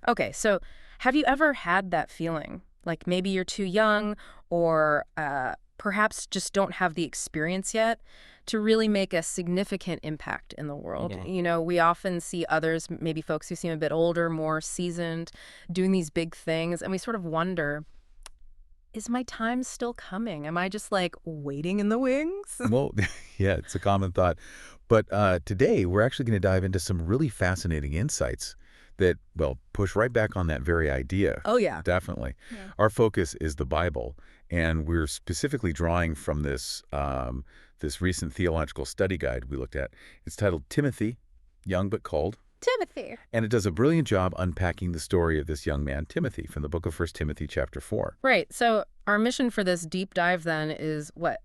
Okay, so have you ever had that feeling? Like maybe you're too young or perhaps just don't have the experience yet to really make a significant impact in the world. Mhm. We often see others, maybe folks who seem a bit older, more seasoned, doing these big things, and we sort of wonder, is my time still coming? Am I just like waiting in the wings? Well, yeah, it's a common thought. But today, we're actually going to dive into some really fascinating insights that, well, push right back on that very idea. Oh, yeah. Definitely. Yeah. Our focus is the Bible, and we're specifically drawing from this recent theological study guide we looked at. It's titled Timothy, Young but Called, Timothy. and it does a brilliant job unpacking the story of this young man, Timothy, from the book of First Timothy chapter 4. Right. So our mission for this deep dive then is what?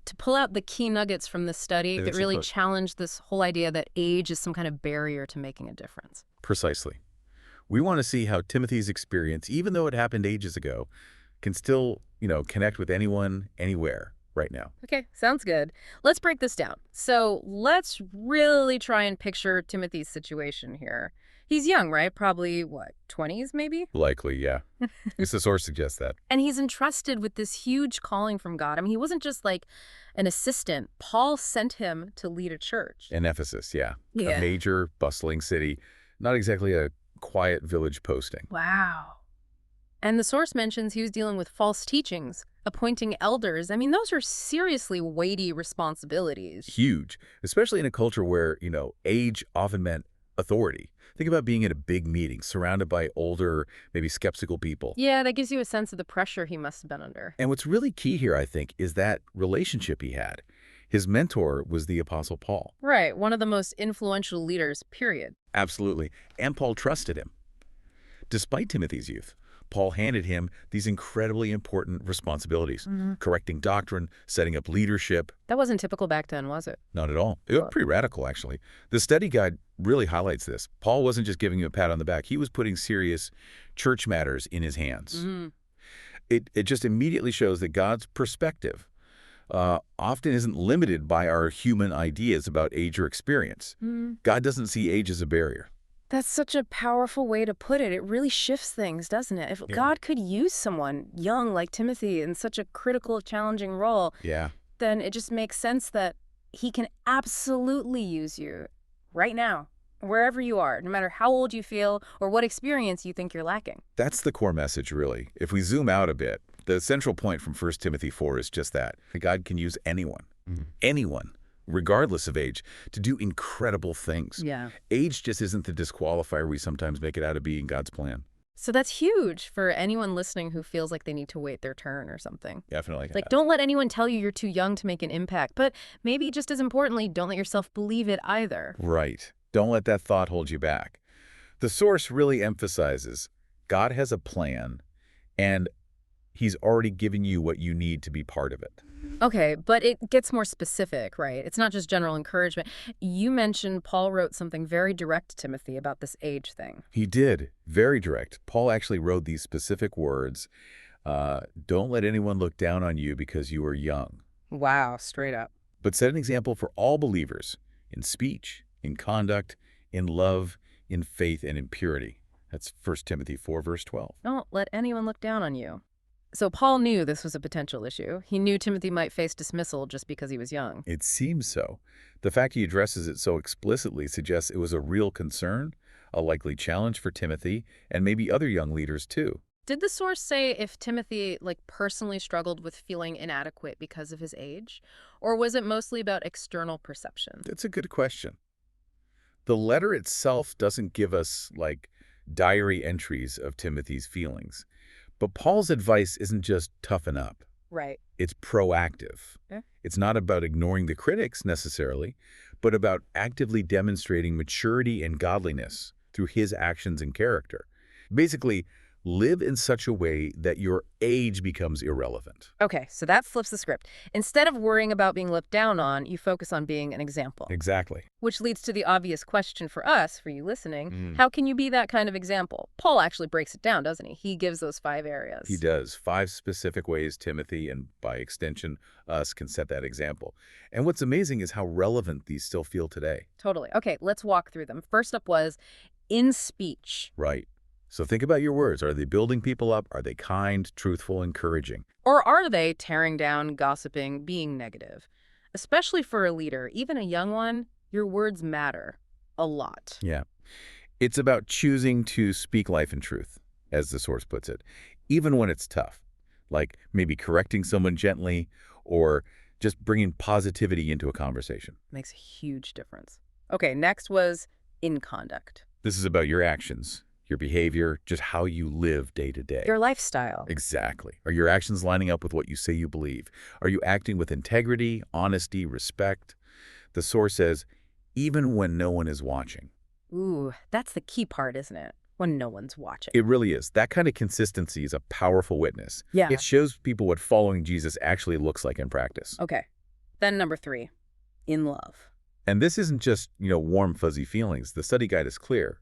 To pull out the key nuggets from this study that It's really supposed challenge this whole idea that age is some kind of barrier to making a difference. Precisely. We want to see how Timothy's experience, even though it happened ages ago, can still, connect with anyone, anywhere, right now. Okay, sounds good. Let's break this down. So let's really try and picture Timothy's situation here. He's young, right? Probably, what, 20s maybe? Likely, yeah. At least the source suggests that. And he's entrusted with this huge calling from God. I mean, he wasn't just like an assistant. Paul sent him to lead a church. In Ephesus, yeah. A Yeah. major, bustling city. Not exactly a quiet village posting. Wow. And the source mentions he was dealing with false teachings, appointing elders. I mean, those are seriously weighty responsibilities. Huge, especially in a culture where, age often meant authority. Think about being at a big meeting, surrounded by older, maybe skeptical people. Yeah, that gives you a sense of the pressure he must have been under. And what's really key here, I think, is that relationship he had. His mentor was the Apostle Paul. Right, one of the most influential leaders, period. Absolutely. And Paul trusted him. Despite Timothy's youth, Paul handed him these incredibly important responsibilities, correcting doctrine, setting up leadership. That wasn't typical back then, was it? Not at all. It was pretty radical, actually. The study guide really highlights this. Paul wasn't just giving him a pat on the back. He was putting serious church matters in his hands. It just immediately shows that God's perspective often isn't limited by our human ideas about age or experience. God doesn't see age as a barrier. That's such a powerful way to put it. It really shifts things, doesn't it? If Yeah. God could use someone young like Timothy in such a critical, challenging role, Yeah. then it just makes sense that he can absolutely use you right now, wherever you are, no matter how old you feel or what experience you think you're lacking. That's the core message, really. If we zoom out a bit, the central point from First Timothy 4 is just that. God can use anyone, anyone, regardless of age, to do incredible things. Yeah. Age just isn't the disqualifier we sometimes make it out to be in God's plan. So that's huge for anyone listening who feels like they need to wait their turn or something. Definitely. Like, don't let anyone tell you you're too young to make an impact, but maybe just as importantly, don't let yourself believe it either. Right. Don't let that thought hold you back. The source really emphasizes God has a plan, and he's already given you what you need to be part of it. Okay, but it gets more specific, right? It's not just general encouragement. You mentioned Paul wrote something very direct to Timothy about this age thing. He did. Very direct. Paul actually wrote these specific words. Don't let anyone look down on you because you are young, Wow, straight up. but set an example for all believers in speech, in conduct, in love, in faith, and in purity. That's 1 Timothy 4, verse 12. Don't let anyone look down on you. So Paul knew this was a potential issue. He knew Timothy might face dismissal just because he was young. It seems so. The fact he addresses it so explicitly suggests it was a real concern, a likely challenge for Timothy, and maybe other young leaders too. Did the source say if Timothy, personally struggled with feeling inadequate because of his age? Or was it mostly about external perception? That's a good question. The letter itself doesn't give us, diary entries of Timothy's feelings. But Paul's advice isn't just toughen up. Right. It's proactive. Okay. It's not about ignoring the critics necessarily, but about actively demonstrating maturity and godliness through his actions and character. Basically, live in such a way that your age becomes irrelevant. Okay, so that flips the script. Instead of worrying about being looked down on, you focus on being an example. Exactly. Which leads to the obvious question for us, for you listening, how can you be that kind of example? Paul actually breaks it down, doesn't he? He gives those 5 areas. He does. 5 specific ways Timothy, and by extension, us, can set that example. And what's amazing is how relevant these still feel today. Totally. Okay, let's walk through them. First up was in speech. Right. So think about your words. Are they building people up? Are they kind, truthful, encouraging? Or are they tearing down, gossiping, being negative? Especially for a leader, even a young one, your words matter a lot. Yeah. It's about choosing to speak life and truth, as the source puts it, even when it's tough, like maybe correcting someone gently or just bringing positivity into a conversation. Makes a huge difference. Okay, next was in conduct. This is about your actions, your behavior, just how you live day to day. Your lifestyle. Exactly. Are your actions lining up with what you say you believe? Are you acting with integrity, honesty, respect? The source says, even when no one is watching. Ooh, that's the key part, isn't it? When no one's watching. It really is. That kind of consistency is a powerful witness. Yeah. It shows people what following Jesus actually looks like in practice. Okay. Then number 3, in love. And this isn't just, warm, fuzzy feelings. The study guide is clear.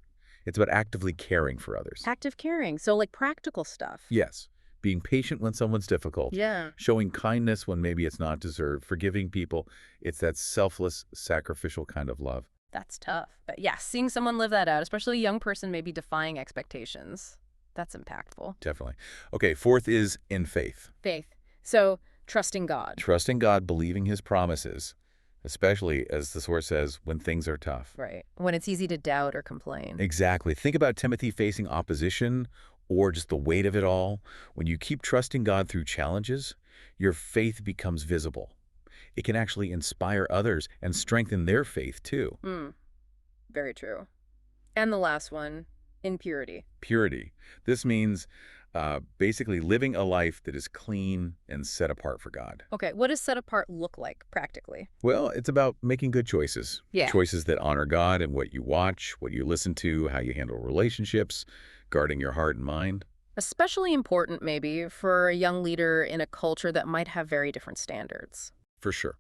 It's about actively caring for others. Active caring, so like practical stuff. Yes. Being patient when someone's difficult. Yeah. Showing kindness when maybe it's not deserved. Forgiving people. It's that selfless, sacrificial kind of love. That's tough. But yeah, seeing someone live that out, especially a young person maybe defying expectations, that's impactful. Definitely. Okay, 4th is in faith. Faith. So trusting God. Trusting God, believing his promises, especially, as the source says, when things are tough. Right. When it's easy to doubt or complain. Exactly. Think about Timothy facing opposition or just the weight of it all. When you keep trusting God through challenges, your faith becomes visible. It can actually inspire others and strengthen their faith too. Very true. And the last one, in purity. Purity. This means basically living a life that is clean and set apart for God. Okay, what does set apart look like practically? Well, it's about making good choices. Yeah. Choices that honor God and what you watch, what you listen to, how you handle relationships, guarding your heart and mind. Especially important maybe for a young leader in a culture that might have very different standards. For sure.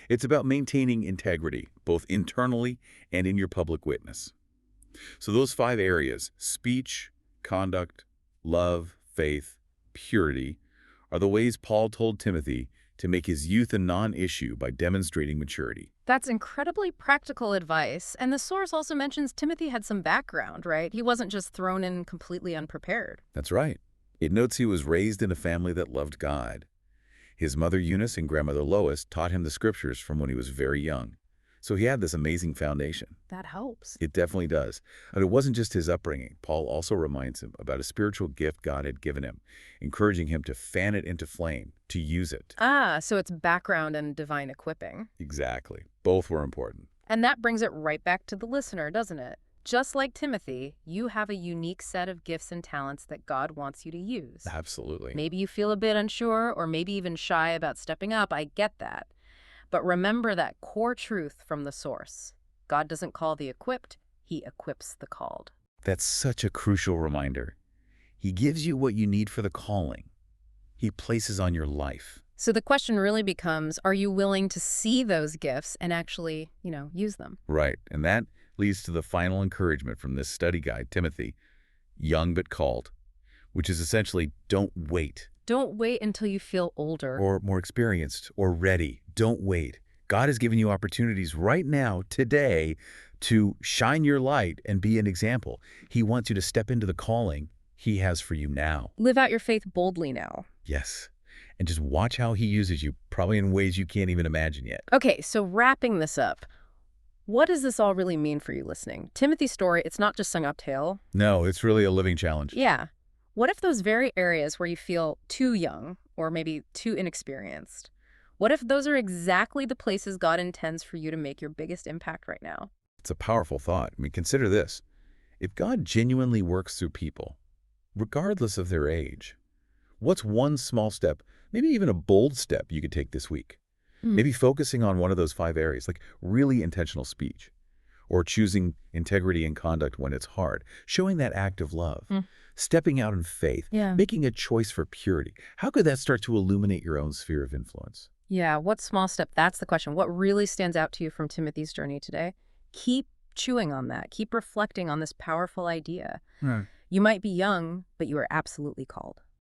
It's about maintaining integrity, both internally and in your public witness. So those 5 areas, speech, conduct, love, faith, purity, are the ways Paul told Timothy to make his youth a non-issue by demonstrating maturity. That's incredibly practical advice. And the source also mentions Timothy had some background, right? He wasn't just thrown in completely unprepared. That's right. It notes he was raised in a family that loved God. His mother Eunice and grandmother Lois taught him the scriptures from when he was very young. So he had this amazing foundation. That helps. It definitely does. And it wasn't just his upbringing. Paul also reminds him about a spiritual gift God had given him, encouraging him to fan it into flame, to use it. Ah, so it's background and divine equipping. Exactly. Both were important. And that brings it right back to the listener, doesn't it? Just like Timothy, you have a unique set of gifts and talents that God wants you to use. Absolutely. Maybe you feel a bit unsure or maybe even shy about stepping up. I get that. But remember that core truth from the source. God doesn't call the equipped, he equips the called. That's such a crucial reminder. He gives you what you need for the calling. He places on your life. So the question really becomes, are you willing to see those gifts and actually, use them? Right. And that leads to the final encouragement from this study guide, Timothy, young but called, which is essentially don't wait. Don't wait until you feel older. Or more experienced or ready. Don't wait. God has given you opportunities right now, today, to shine your light and be an example. He wants you to step into the calling he has for you now. Live out your faith boldly now. Yes. And just watch how he uses you, probably in ways you can't even imagine yet. Okay, so wrapping this up, what does this all really mean for you listening? Timothy's story, it's not just sung up tale. No, it's really a living challenge. Yeah. What if those very areas where you feel too young or maybe too inexperienced, what if those are exactly the places God intends for you to make your biggest impact right now? It's a powerful thought. I mean, consider this. If God genuinely works through people, regardless of their age, what's one small step, maybe even a bold step you could take this week? Maybe focusing on one of those 5 areas, like really intentional speech, or choosing integrity and conduct when it's hard, showing that act of love, stepping out in faith, making a choice for purity. How could that start to illuminate your own sphere of influence? Yeah, what small step? That's the question. What really stands out to you from Timothy's journey today? Keep chewing on that. Keep reflecting on this powerful idea. You might be young, but you are absolutely called.